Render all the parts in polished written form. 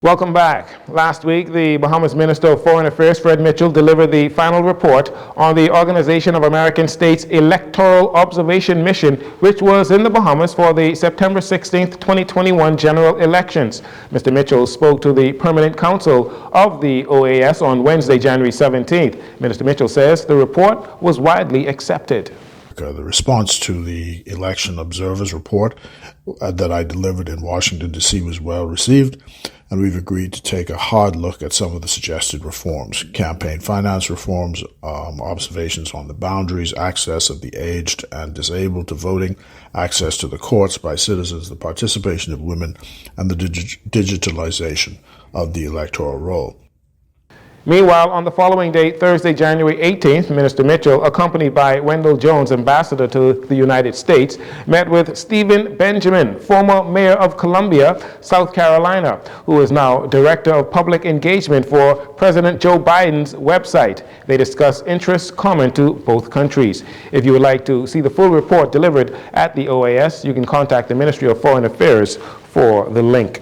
Welcome back. Last week, the Bahamas Minister of Foreign Affairs, Fred Mitchell, delivered the final report on the Organization of American States Electoral Observation Mission, which was in the Bahamas for the September 16, 2021 general elections. Mr. Mitchell spoke to the Permanent Council of the OAS on Wednesday, January 17th. Minister Mitchell says the report was widely accepted. The response to the election observers report that I delivered in Washington, D.C. was well received, and we've agreed to take a hard look at some of the suggested reforms: campaign finance reforms, observations on the boundaries, access of the aged and disabled to voting, access to the courts by citizens, the participation of women, and the digitalization of the electoral roll. Meanwhile, on the following day, Thursday, January 18th, Minister Mitchell, accompanied by Wendell Jones, ambassador to the United States, met with Stephen Benjamin, former mayor of Columbia, South Carolina, who is now director of public engagement for President Joe Biden's website. They discussed interests common to both countries. If you would like to see the full report delivered at the OAS, you can contact the Ministry of Foreign Affairs for the link.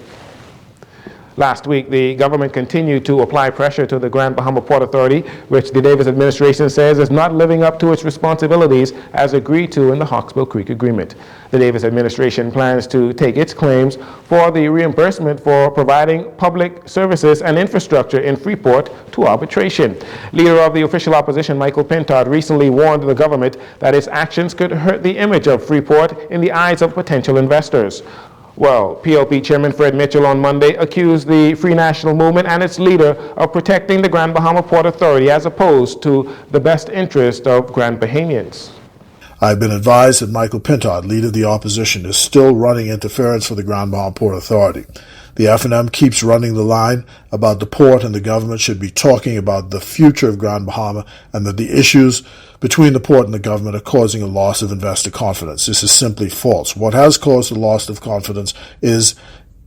Last week, the government continued to apply pressure to the Grand Bahama Port Authority, which the Davis administration says is not living up to its responsibilities as agreed to in the Hawksbill Creek Agreement. The Davis administration plans to take its claims for the reimbursement for providing public services and infrastructure in Freeport to arbitration. Leader of the official opposition, Michael Pintard, recently warned the government that its actions could hurt the image of Freeport in the eyes of potential investors. Well, PLP Chairman Fred Mitchell on Monday accused the Free National Movement and its leader of protecting the Grand Bahama Port Authority as opposed to the best interest of Grand Bahamians. I've been advised that Michael Pintard, leader of the opposition, is still running interference for the Grand Bahama Port Authority. The F&M keeps running the line about the port, and the government should be talking about the future of Grand Bahama, and that the issues between the port and the government are causing a loss of investor confidence. This is simply false. What has caused the loss of confidence is,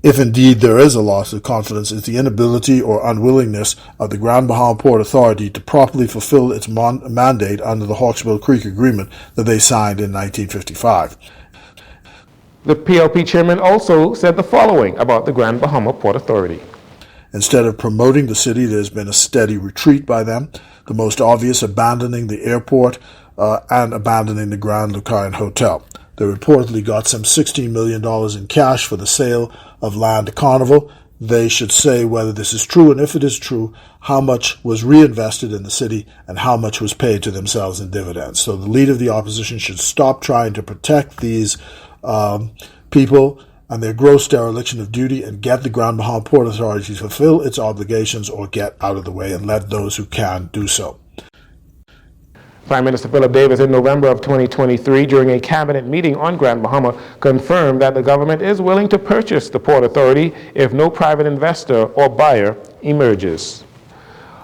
if indeed there is a loss of confidence, is the inability or unwillingness of the Grand Bahama Port Authority to properly fulfill its mandate under the Hawksbill Creek Agreement that they signed in 1955. The PLP chairman also said the following about the Grand Bahama Port Authority. Instead of promoting the city, there's been a steady retreat by them, the most obvious abandoning the airport and abandoning the Grand Lucayan Hotel. They reportedly got some $16 million in cash for the sale of land to Carnival. They should say whether this is true, and if it is true, how much was reinvested in the city and how much was paid to themselves in dividends. So the leader of the opposition should stop trying to protect these people and their gross dereliction of duty and get the Grand Bahama Port Authority to fulfill its obligations or get out of the way and let those who can do so. Prime Minister Philip Davis in November of 2023, during a cabinet meeting on Grand Bahama, confirmed that the government is willing to purchase the Port Authority if no private investor or buyer emerges.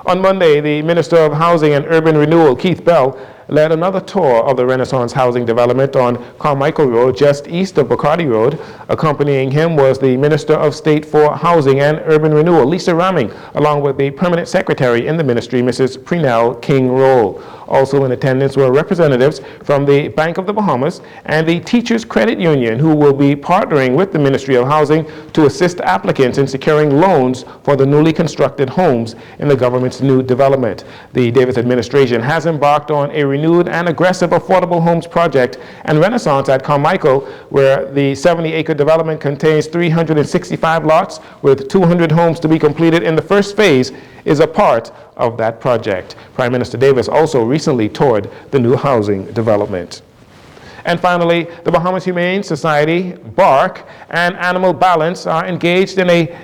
On Monday, the Minister of Housing and Urban Renewal, Keith Bell, led another tour of the Renaissance housing development on Carmichael Road, just east of Bacardi Road. Accompanying him was the Minister of State for Housing and Urban Renewal, Lisa Ramming, along with the Permanent Secretary in the ministry, Mrs. Prenell King-Roll. Also in attendance were representatives from the Bank of the Bahamas and the Teachers Credit Union, who will be partnering with the Ministry of Housing to assist applicants in securing loans for the newly constructed homes in the government's new development. The Davis administration has embarked on a renewed and aggressive affordable homes project, and Renaissance at Carmichael, where the 70-acre development contains 365 lots with 200 homes to be completed in the first phase, is a part of that project. Prime Minister Davis also recently toured the new housing development. And finally, the Bahamas Humane Society, BARC, and Animal Balance are engaged in a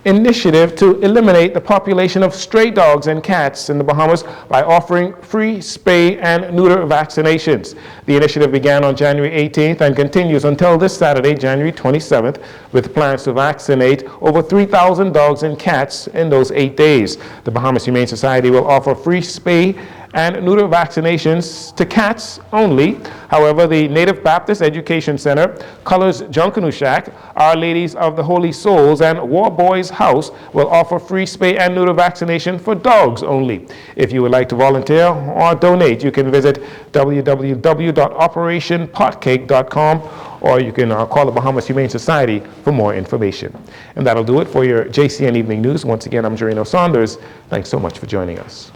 initiative to eliminate the population of stray dogs and cats in the Bahamas by offering free spay and neuter vaccinations. The initiative began on January 18th and continues until this Saturday, January 27th, with plans to vaccinate over 3,000 dogs and cats in those 8 days. The Bahamas Humane Society will offer free spay and neuter vaccinations to cats only. However, the Native Baptist Education Center, Colors Junkanoo, Our Ladies of the Holy Souls, and War Boys House will offer free spay and neuter vaccination for dogs only. If you would like to volunteer or donate, you can visit www.operationpotcake.com, or you can call the Bahamas Humane Society for more information. And that'll do it for your JCN Evening News. Once again, I'm Jerino Saunders. Thanks so much for joining us.